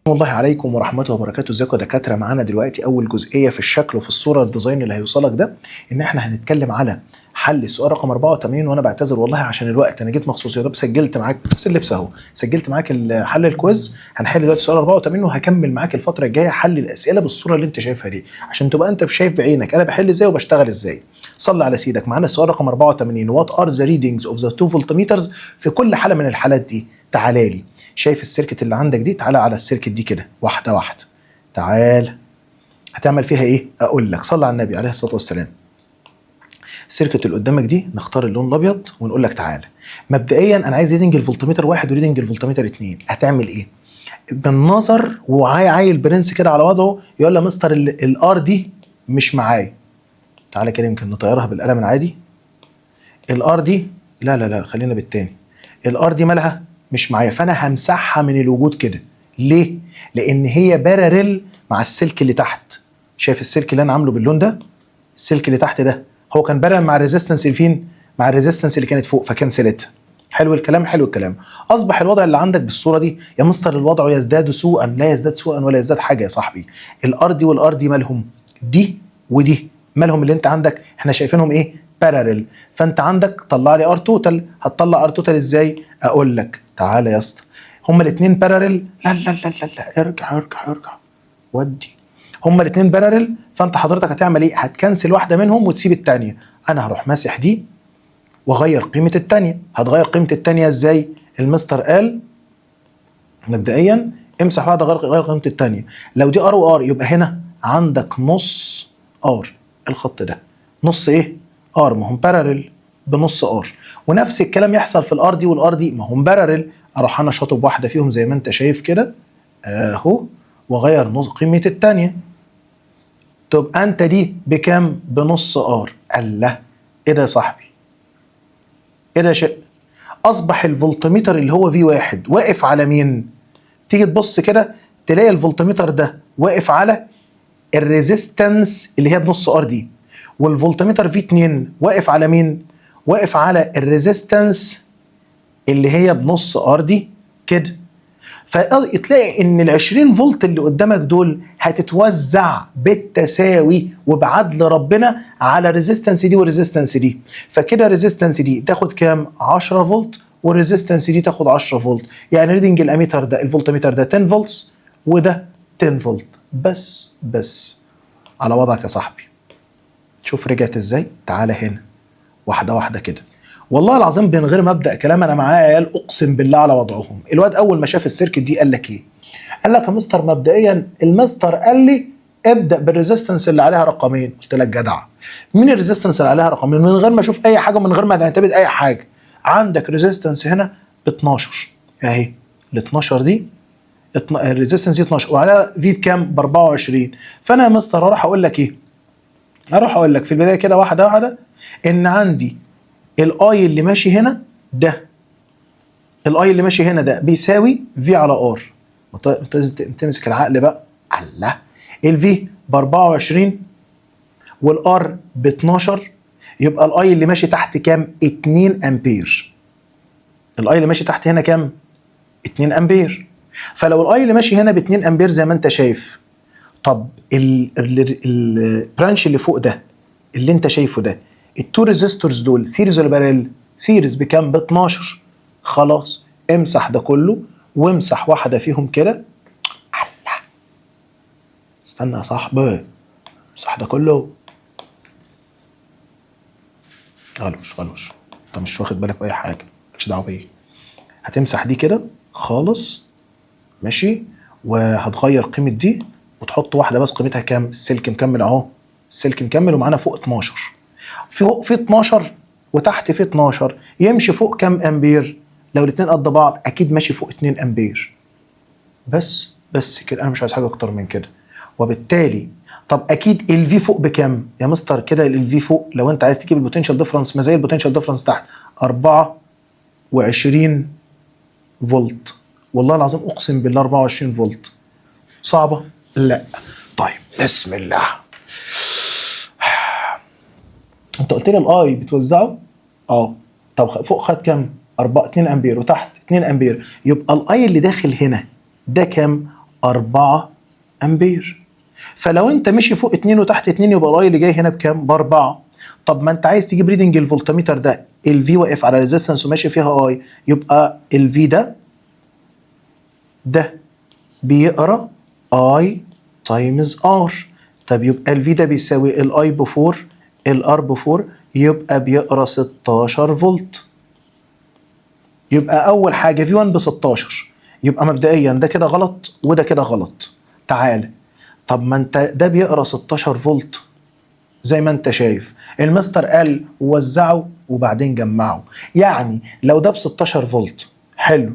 الله عليكم ورحمة الله وبركاته. ازيكم يا دكاترة؟ معانا دلوقتي أول جزئية في الشكل وفي الصورة الديزاين اللي هيوصلك ده، إن إحنا هنتكلم على حل السؤال رقم 84. وأنا بعتذر والله عشان الوقت، أنا جيت مخصوص يا رب سجلت معاك نفس اللبس أهو، سجلت معاك حل الكويز. هنحل دلوقتي السؤال 84 وهكمل معاك الفترة الجاية حل الأسئلة بالصورة اللي أنت شايفها دي، عشان تبقى أنت شايف بعينك أنا بحل إزاي وبشتغل إزاي. صلي على سيدك. معانا السؤال رقم 84، وات ار ذا ريدنجز اوف ذا 2 فولتميترز في كل حالة من الحالات دي. تعالى لي، شايف السيركت اللي عندك دي؟ تعالى على السيركت دي كده واحدة واحدة. تعال، هتعمل فيها ايه؟ اقول لك. صلى على النبي عليه الصلاه والسلام. السيركت اللي قدامك دي نختار اللون الابيض ونقول لك تعالى. مبدئيا انا عايز ريدنج الفولتميتر 1 وريدنج الفولتميتر 2. هتعمل ايه؟ بالنظر وعايل برنس كده على وضعه، يقول له مستر الار دي مش معايا. تعالى كده يمكن نطيرها بالقلم العادي. الار دي لا خلينا بالتاني. الار دي مالها؟ مش معايا، فانا همسحها من الوجود كده. ليه؟ لان هي بارلل مع السلك اللي تحت. شايف السلك اللي انا عامله باللون ده؟ السلك اللي تحت ده هو كان بارلل مع الريزيستنس اللي فين؟ مع الريزيستنس اللي كانت فوق، فكنسلتها. حلو الكلام، حلو الكلام. اصبح الوضع اللي عندك بالصوره دي يا مستر الوضع يزداد سوءا. لا يزداد سوءا ولا يزداد حاجه يا صاحبي. الار دي والار دي مالهم؟ دي ودي مالهم؟ اللي انت عندك احنا شايفينهم ايه؟ بارلل. فانت عندك طلع لي ار توتال. هتطلع ار توتال ازاي؟ اقول لك تعالى يا اسطى، هما الاثنين بارلل. لا ارجع ودي. هما الاثنين بارلل، فانت حضرتك هتعمل ايه؟ هتكنسل واحده منهم وتسيب الثانيه. انا هروح ماسح دي واغير قيمه الثانيه. هتغير قيمه الثانيه ازاي؟ المستر قال مبدئيا امسح واحده غير قيمه الثانيه. لو دي ار وار يبقى هنا عندك نص ار. الخط ده نص ايه؟ ار، ما هم بارلل بنص ار. ونفس الكلام يحصل في الار دي والار دي، ما هم بارلل. اروح انا شاطب واحده فيهم زي ما انت شايف كده اهو، واغير نص قيمه الثانيه. تبقى انت دي بكام؟ بنص ار. الله، ايه ده يا صاحبي؟ ايه ده يا شيء؟ اصبح الفولتميتر اللي هو في واحد واقف على مين؟ تيجي تبص كده تلاقي الفولتميتر ده واقف على الريزيستنس اللي هي بنص ار دي، والفولتميتر في 2 واقف على مين؟ واقف على الريزيستنس اللي هي بنص ار دي كده. فتلاقي ان ال 20 فولت اللي قدامك دول هتتوزع بالتساوي وبعدل ربنا على الريزيستنس دي والريزيستنس دي. فكده الريزيستنس دي تاخد كام؟ 10 فولت، والريزيستنس دي تاخد 10 فولت. يعني ريدنج الاميتر ده الفولتميتر ده 10 فولتس وده 10 فولت بس على وضعك يا صاحبي. شوف رجعت ازاي؟ تعالى هنا واحده واحده كده. والله العظيم من غير ما ابدا كلام، انا معايا عيال اقسم بالله على وضعهم. الواد اول ما شاف السيركت دي قال لك ايه؟ قال لك يا مستر مبدئيا المستر قال لي ابدا بالريزيستنس اللي عليها رقمين. قلت لك جدع. مين الريزيستنس اللي عليها رقمين؟ من غير ما اشوف اي حاجه ومن غير ما تعتمد اي حاجه. عندك ريزيستنس هنا ب 12 اهي. ال 12 دي الريزيستنس دي 12 وعليها في بكام؟ ب 24. فانا يا مستر اروح اقول لك ايه؟ اروح اقول لك في البدايه كده واحده واحده ان عندي الاي اللي ماشي هنا ده، الاي اللي ماشي هنا ده بيساوي في على ار. انت لازم تمسك العقل بقى. الله، الفي ب 24 والار ب 12، يبقى الاي اللي ماشي تحت كام؟ 2 امبير. الاي اللي ماشي تحت هنا كام؟ 2 امبير. فلو الاي اللي ماشي هنا ب 2 امبير زي ما انت شايف، طب البرانش اللي فوق ده اللي انت شايفه ده، التو ريزيستورز دول سيريز ولا بارل؟ سيريز بكام؟ ب 12. خلاص امسح ده كله وامسح واحده فيهم كده. الله، استنى يا صاحبي، امسح ده كله. غلوش انت مش واخد بالك باي حاجه، مالكش دعوه بيه. هتمسح دي كده خالص ماشي، وهتغير قيمه دي وتحط واحده بس قيمتها كام؟ السلك مكمل اهو، السلك مكمل ومعانا فوق 12. في 12 وتحت في 12، يمشي فوق كام امبير؟ لو الاثنين قد بعض اكيد ماشي فوق 2 امبير. بس كده، انا مش عايز حاجه اكتر من كده. وبالتالي طب اكيد الفي فوق بكام يا مستر؟ كده الفي فوق لو انت عايز تجيب البوتنشال ديفرنس ما زي البوتنشال ديفرنس تحت 24 فولت. والله العظيم اقسم بالله 24 فولت. صعبه؟ لا. طيب بسم الله. انت قلت لي الاي بتوزعه طب فوق خد كام؟ 2 امبير وتحت 2 امبير، يبقى الاي اللي داخل هنا ده كام؟ 4 امبير. فلو انت مشي فوق 2 وتحت 2 يبقى الاي اللي جاي هنا بكام؟ ب4. طب ما انت عايز تجيب ريدنج الفولتميتر ده، الفي واقف على ريزيستنس وماشي فيها اي، يبقى الفي ده بيقرا اي تايمز ار. طب يبقى الفي ده بيساوي الاي ب4 الار ب4، يبقى بيقرا 16 فولت. يبقى اول حاجه في 1 ب 16، يبقى مبدئيا ده كده غلط وده كده غلط. تعال، طب ما انت ده بيقرا 16 فولت زي ما انت شايف، المستر قال وزعه وبعدين جمعه، يعني لو ده ب 16 فولت حلو.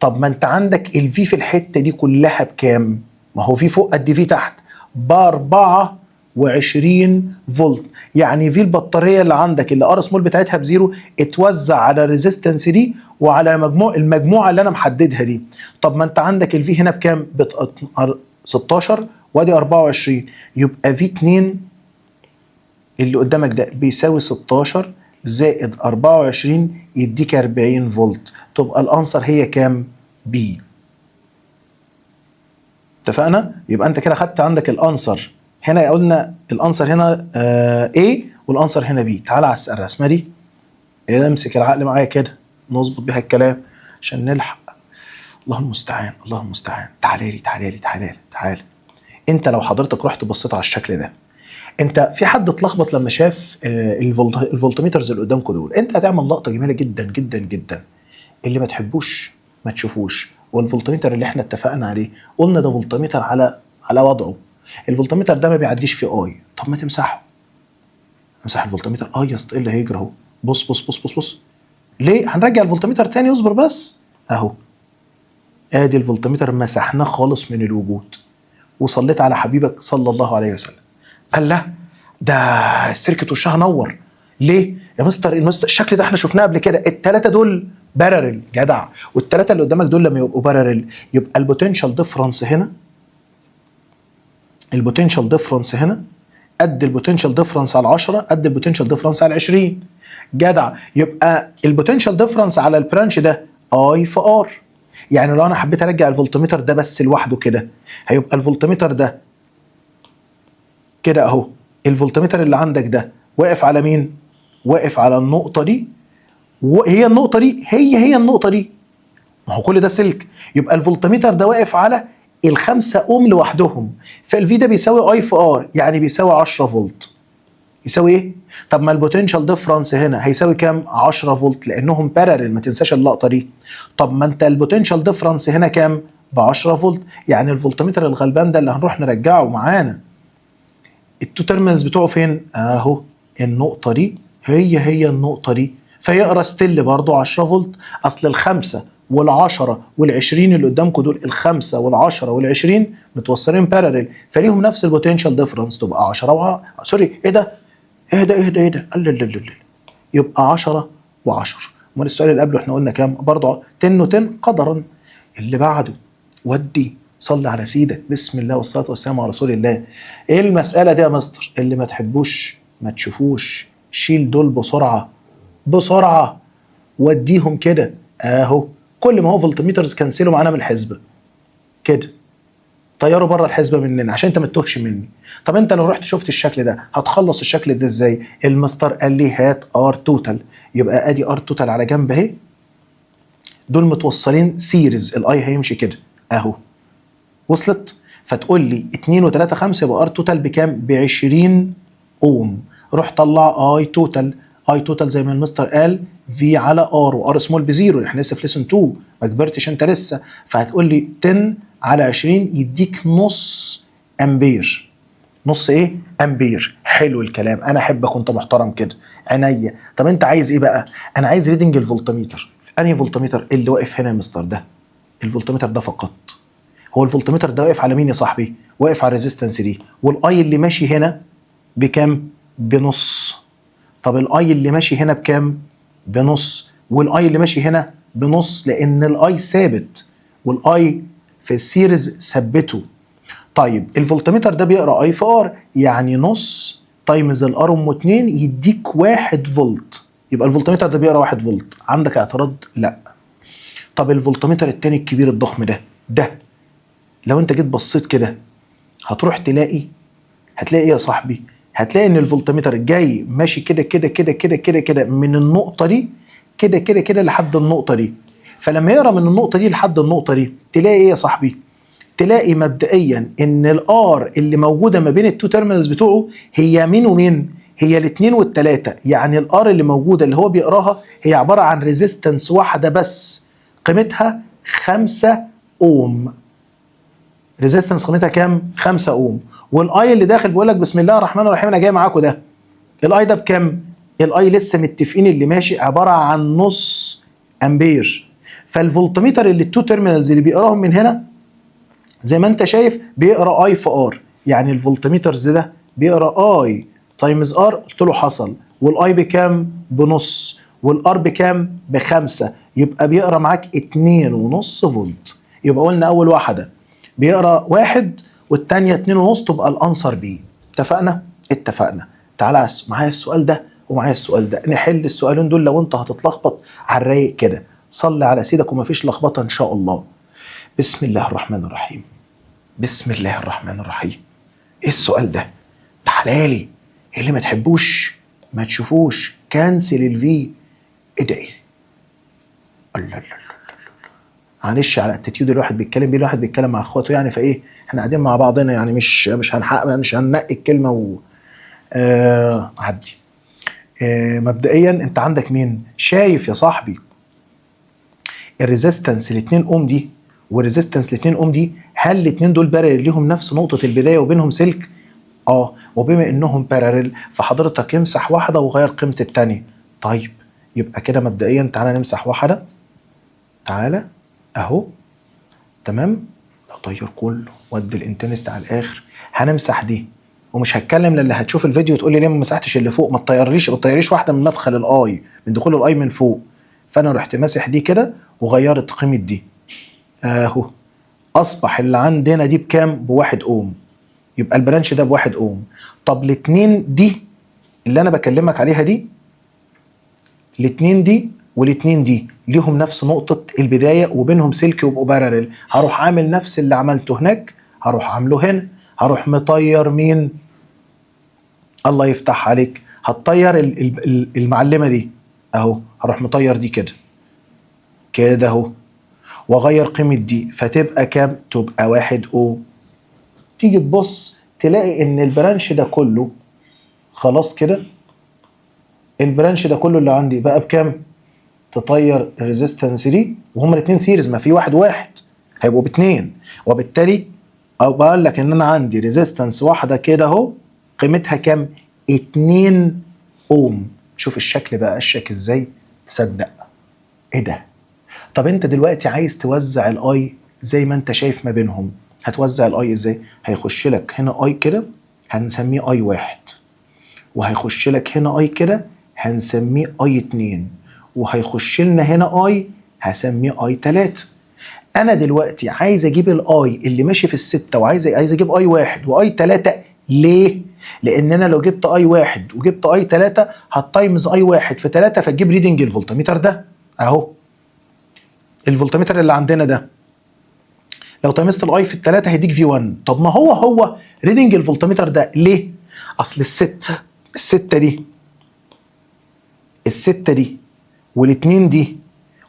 طب ما انت عندك الفي في الحته دي كلها بكام؟ ما هو في فوق قد في تحت، ب 24 فولت. يعني في البطاريه اللي عندك اللي ار سمول بتاعتها بزيرو اتوزع على الريزيستنس دي وعلى المجموعه اللي انا محددها دي. طب ما انت عندك الفي هنا بكام؟ 16 وادي 24، يبقى في 2 اللي قدامك ده بيساوي 16 زائد 24 يديك 40 فولت. تبقى الانسر هي كام؟ بي. اتفقنا؟ يبقى انت كده خدت عندك الانسر هنا، قلنا الانسر هنا A والانسر هنا B. تعال على الرسمه دي، امسك العقل معايا كده نظبط بيها الكلام عشان نلحق. الله المستعان الله المستعان. تعالى لي. انت لو حضرتك رحت بصيت على الشكل ده، انت في حد اتلخبط لما شاف الفولتميترز اللي قدامكم دول؟ انت هتعمل لقطه جميله جدا جدا جدا، اللي ما تحبوش ما تشوفوش. والفولتميتر اللي احنا اتفقنا عليه قلنا ده فولتميتر على وضعه، الفولتميتر ده ما بيعديش فيه اي. طب ما تمسحه، امسح الفولتميتر. يا اسطى ايه اللي هيجرى اهو؟ بص ليه؟ هنرجع الفولتميتر تاني، اصبر بس اهو. ادي الفولتميتر مسحناه خالص من الوجود، وصليت على حبيبك صلى الله عليه وسلم. قال لا ده السيركت وشها نور. ليه يا مستر؟ الشكل ده احنا شفناه قبل كده، الثلاثه دول بارلل جدع، والثلاثه اللي قدامك دول لما يبقوا بارلل يبقى البوتنشال ديفرنس هنا، البوتنشال ديفرنس هنا قد البوتنشال ديفرنس على 10 قد البوتنشال ديفرنس على 20. جدع، يبقى البوتنشال ديفرنس على البرانش ده اي في ار. يعني لو انا حبيت ارجع الفولتميتر ده بس لوحده كده، هيبقى الفولتميتر ده كده اهو، الفولتميتر اللي عندك ده واقف على مين؟ واقف على النقطة دي، وهي النقطة دي هي النقطة دي، ما هو كل ده سلك. يبقى الفولتميتر ده واقف على ال5 اوم لوحدهم، فالفي ده بيساوي اي في ار، يعني بيساوي 10 فولت. يساوي ايه؟ طب ما البوتنشال ديفرنس هنا هيساوي كام؟ 10 فولت، لانهم بارلل، ما تنساش اللقطة دي. طب ما انت البوتنشال ديفرنس هنا كام؟ ب 10 فولت، يعني الفولتميتر الغلبان ده اللي هنروح نرجعه معانا التو تيرمينالز بتوعه فين؟ اهو النقطة دي هي النقطة دي، فيقرا ستيل برضه 10 فولت. اصل ال5 وال10 وال20 اللي قدامكم دول، ال5 وال10 وال20 متوصلين بارلل، فليهم نفس البوتنشال ديفرنس، تبقى 10 سوري ايه ده؟ لا يبقى 10 و10. امال السؤال اللي قبله احنا قلنا كام؟ برضه 10 و10 قدرا. اللي بعده ودي صلي على سيدك، بسم الله والصلاه والسلام على رسول الله. ايه المساله دي يا مستر؟ اللي ما تحبوش ما تشوفوش، شيل دول بسرعه وديهم كده اهو. كل ما هو فولتميترز كنسلوا معانا من الحسبه كده، طيروا بره الحسبه مننا عشان انت ما تتوهش مني. طب انت لو رحت شفت الشكل ده هتخلص الشكل ده ازاي؟ المستر قال لي هات ار توتال، يبقى ادي ار توتال على جنب اهي، دول متوصلين سيريز، الاي هيمشي كده اهو. وصلت؟ فتقول لي 2 و3 5 يبقى ار توتال بكام؟ ب 20 اوم. روح طلع اي توتال، اي توتال زي ما المستر قال في على ار، وار سمول بزيرو، احنا لسه في ليسن 2 ما كبرتش انت لسه. فهتقول لي 10 على 20 يديك نص امبير. نص ايه؟ امبير. حلو الكلام، انا احبك وانت محترم كده، عينيا. طب انت عايز ايه بقى؟ انا عايز ريدنج الفولتميتر. انهي فولتميتر اللي واقف هنا يا مستر؟ ده الفولتميتر ده فقط. هو الفولتميتر ده واقف على مين يا صاحبي؟ واقف على الريزيستنس دي، والاي اللي ماشي هنا بكام؟ بنص. طب الاي اللي ماشي هنا بكام؟ بنص. والاي اللي ماشي هنا بنص، لان الاي ثابت والاي في السيريز ثبته. طيب الفولتميتر ده بيقرا اي في ار، يعني نص تايمز الار ام 2 يديك 1 فولت. يبقى الفولتميتر ده بيقرا 1 فولت. عندك اعتراض؟ لا. طب الفولتميتر التاني الكبير الضخم ده لو انت جيت بصيت كده هتروح هتلاقي ايه يا صاحبي؟ هتلاقي ان الفولتميتر جاي ماشي كده كده كده كده كده كده من النقطه دي كده كده كده لحد النقطه دي. فلما يقرا من النقطه دي لحد النقطه دي تلاقي ايه يا صاحبي؟ تلاقي مبدئيا ان الار اللي موجوده ما بين التو تيرمينالز بتوعه هي مين ومين؟ هي الاثنين والثلاثه. يعني الار اللي موجوده اللي هو بيقراها هي عباره عن ريزيستنس واحده بس قيمتها 5 اوم. ريزيستنس قيمتها كام؟ 5 اوم. والاي اللي داخل بيقول لك بسم الله الرحمن الرحيم انا جاي معاكم ده. الاي ده بكام؟ الاي لسه متفقين اللي ماشي عباره عن نص امبير. فالفولتميتر اللي التو تيرمينالز اللي بيقراهم من هنا زي ما انت شايف بيقرا اي في ار. يعني الفولتميترز ده بيقرا اي تايمز ار. قلت له حصل. والاي بكام؟ بنص. والار بكام؟ ب5. يبقى بيقرا معاك 2.5 فولت. يبقى قلنا اول واحده بيقرا 1 والثانيه 2.5 تبقى الانسر بي. اتفقنا؟ اتفقنا. تعالى معايا السؤال ده ومعايا السؤال ده نحل السؤالين دول. لو انت هتتلخبط على الرايق كده صلي على سيدك ومفيش لخبطه ان شاء الله. بسم الله الرحمن الرحيم. بسم الله الرحمن الرحيم. ايه السؤال ده؟ تعالالي. اللي ما تحبوش ما تشوفوش. كانسل الفي. ايه ده؟ ايه؟ الله الله الله. معلش على الاتيتيود الواحد بيتكلم بيه. الواحد بيتكلم مع اخواته يعني فايه احنا قاعدين مع بعضنا يعني مش هننقي الكلمه و عدي. مبدئيا انت عندك مين؟ شايف يا صاحبي الريزيستنس ال 2 اوم دي والريزيستنس ال 2 اوم دي؟ هل الاثنين دول بارل ليهم نفس نقطه البدايه وبينهم سلك؟ وبما انهم بارل فحضرتك امسح واحده وغير قيمه الثانيه. طيب يبقى كده مبدئيا تعالى نمسح واحده. تعالى اهو. تمام. اطير كله وادي الانتنست على الاخر. هنمسح دي ومش هتكلم للي هتشوف الفيديو تقول لي ليه ما مسحتش اللي فوق. ما تطيريش واحده من مدخل الاي من دخول الاي من فوق. فانا رحت ماسح دي كده وغيرت قيمه دي اهو. اصبح اللي عندنا دي بكام؟ ب1 اوم. يبقى البرانش ده ب1 اوم. طب الاثنين دي اللي انا بكلمك عليها دي، الاثنين دي والاثنين دي ليهم نفس نقطه البدايه وبينهم سلك ويبقوا بارلل. هروح عامل نفس اللي عملته هناك هروح عامله هنا. هروح مطير مين؟ الله يفتح عليك. هتطير المعلمه دي اهو. هروح مطير دي كده كده اهو واغير قيمه دي فتبقى كام؟ تبقى 1 اوم. تيجي تبص تلاقي ان البرانش ده كله خلاص كده. البرانش ده كله اللي عندي بقى بكام؟ تطير الريزيستنس دي وهما الاثنين سيريز ما في واحد هيبقوا باثنين. وبالتالي او بقول لك ان انا عندي ريزيستنس واحده كده اهو قيمتها كام؟ 2 اوم. شوف الشكل بقى اشك ازاي تصدق. ايه ده؟ طب انت دلوقتي عايز توزع الاي زي ما انت شايف ما بينهم. هتوزع الاي ازاي؟ هيخش لك هنا اي كده هنسميه اي 1 وهيخش لك هنا اي كده هنسميه اي 2 وهيخش لنا هنا اي هسميه اي 3. انا دلوقتي عايز اجيب الاي اللي ماشي في الستة وعايز اجيب اي 1 واي 3. ليه؟ لان انا لو جبت اي 1 وجبت اي 3 هتايمز اي 1 في 3 فتجيب ريدنج الفولتميتر ده اهو. الفولتميتر اللي عندنا ده لو تايمزت الاي في الثلاثه هيديك في 1. طب ما هو ريدنج الفولتميتر ده ليه؟ اصل الستة دي والاثنين دي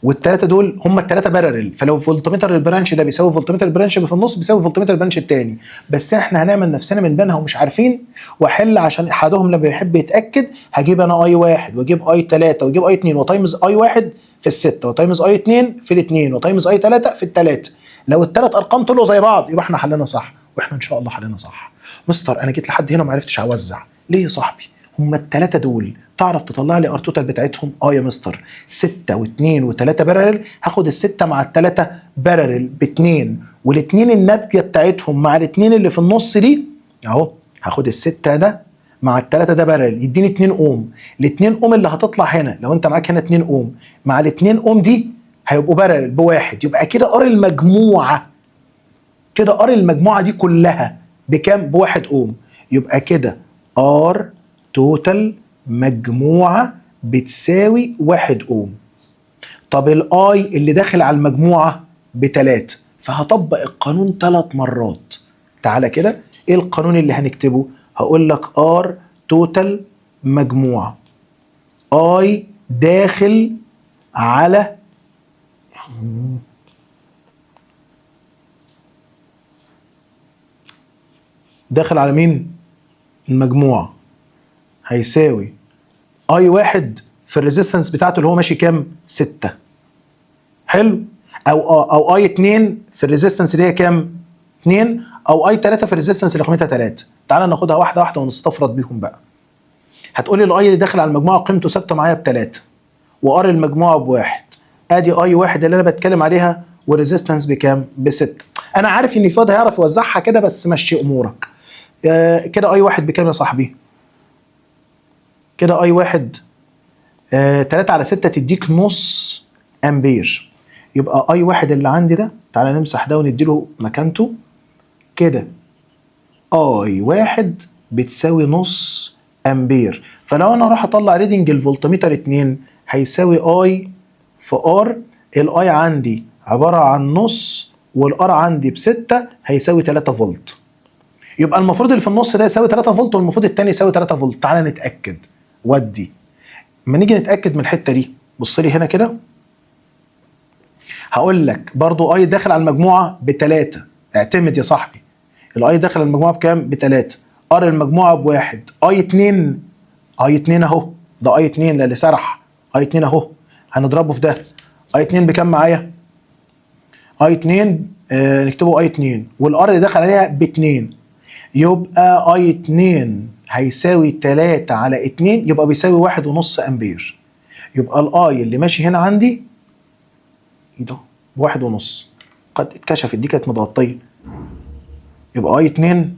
والثلاثه دول هم الثلاثه بارلل. فلو فولتميتر البرانش ده بيساوي فولتميتر البرانش اللي في النص بيساوي فولتميتر البرانش الثاني. بس احنا هنعمل نفسنا من بينها ومش عارفين واحل عشان احدهم لما يحب يتاكد. هجيب انا اي 1 واجيب اي 3 واجيب اي 2 وتايمز اي 1 في الستة وتايمز اي 2 في الاثنين وتايمز اي 3 في الثلاثه. لو الثلاث ارقام طلعوا زي بعض يبقى احنا حلنا صح. واحنا ان شاء الله حلنا صح. مستر انا جيت لحد هنا وما عرفتش اوزع. ليه يا صاحبي؟ هم الثلاثه دول تعرف تطلع لي ار توتال بتاعتهم؟ يا مستر 6 و2 و3 بارلل. هاخد ال6 مع ال3 بارلل ب2 وال2 الناتجه بتاعتهم مع ال2 اللي في النص دي اهو. هاخد ال6 ده مع ال3 ده بارلل يديني 2 اوم. ال2 اوم اللي هتطلع هنا لو انت معاك هنا 2 اوم مع ال2 اوم دي هيبقوا بارلل بواحد. يبقى كده ار المجموعه كده ار المجموعه دي كلها بكام؟ ب1 اوم. يبقى كده ار توتال مجموعه بتساوي 1 اوم. طب الاي اللي داخل على المجموعه ب3 فهطبق القانون 3 مرات. تعالى كده، ايه القانون اللي هنكتبه؟ هقول لك ار توتال مجموعه اي داخل على مين؟ المجموعه، هيساوي اي واحد في الريزيستنس بتاعته اللي هو ماشي كام؟ 6. حلو. او اي 2 في الريزيستنس اللي هي كام؟ 2. او اي 3 في الريزيستنس اللي قيمتها 3. تعال ناخدها واحده واحده ونستفرد بيهم بقى. هتقولي الاي اللي داخل على المجموعه قيمته ثابته معايا ب3، وار المجموعه ب1. ادي اي واحد اللي انا بتكلم عليها، والريزيستنس بكام؟ ب6. انا عارف ان فؤاد هيعرف يوزعها كده، بس مشي امورك. كده اي واحد بكام يا صاحبي؟ كده اي واحد 3 على 6 تديك نص امبير. يبقى اي واحد اللي عندي ده، تعالى نمسح ده ونديله مكانته كده. اي واحد بتساوي نص امبير. فلو انا راح اطلع ريدنج الفولتميتر 2 هيساوي اي في ار. الاي عندي عباره عن نص، والار عندي ب6 هيساوي 3 فولت. يبقى المفروض اللي في النص ده يساوي 3 فولت، والمفروض الثاني يساوي 3 فولت. تعالى نتاكد. ودي لما نيجي نتاكد من الحته دي، بص لي هنا كده، هقول لك برضو اي داخل على المجموعه ب3. اعتمد يا صاحبي، الاي داخل على المجموعه بكام؟ ب3. ار المجموعه ب1. اي 2 اهو، ده اي 2 اللي سرح. اي 2 اهو، هنضربه في ده. اي 2 بكام معايا؟ اي 2 نكتبه اي 2، والار اللي دخل عليها ب2. يبقى اي 2 هيساوي 3 على 2، يبقى بيساوي 1.5 امبير. يبقى الاي اللي ماشي هنا عندي ايه ده؟ ب1.5. قد اتكشفت، دي كانت متغطيه. يبقى اي 2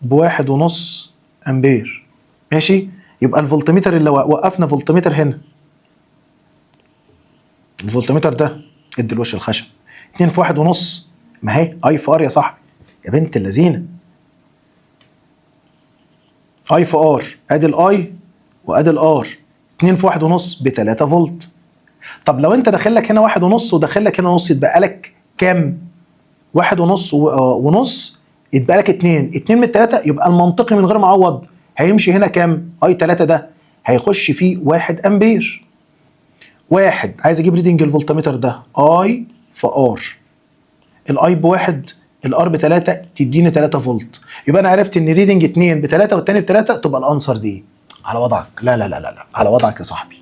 ب1.5 امبير. ماشي. يبقى الفولتميتر اللي وقفنا فولتميتر هنا، الفولتميتر ده ادي الوش الخشب 2 في 1.5. ما هي اي في ار يا صاحبي، يا بنت اللذينه. اي في ار، ادي الاي وادي الار. 2 في 1.5 ب3 فولت. طب لو انت داخل لك هنا 1.5 وداخل لك هنا نص، يتبقى لك كام؟ 1.5 ونص، يتبقى لك 2. 2 من 3، يبقى المنطقي من غير ما اعوض هيمشي هنا كام؟ اي 3 ده هيخش فيه 1 امبير. واحد، عايز اجيب ريدنج الفولتميتر ده، اي في ار. الاي ب1، الار ب3، تديني 3 فولت. يبقى انا عرفت ان ريدنج 2 ب3 والتاني ب3، تبقى الانسر دي على وضعك. لا لا لا لا لا، على وضعك يا صاحبي.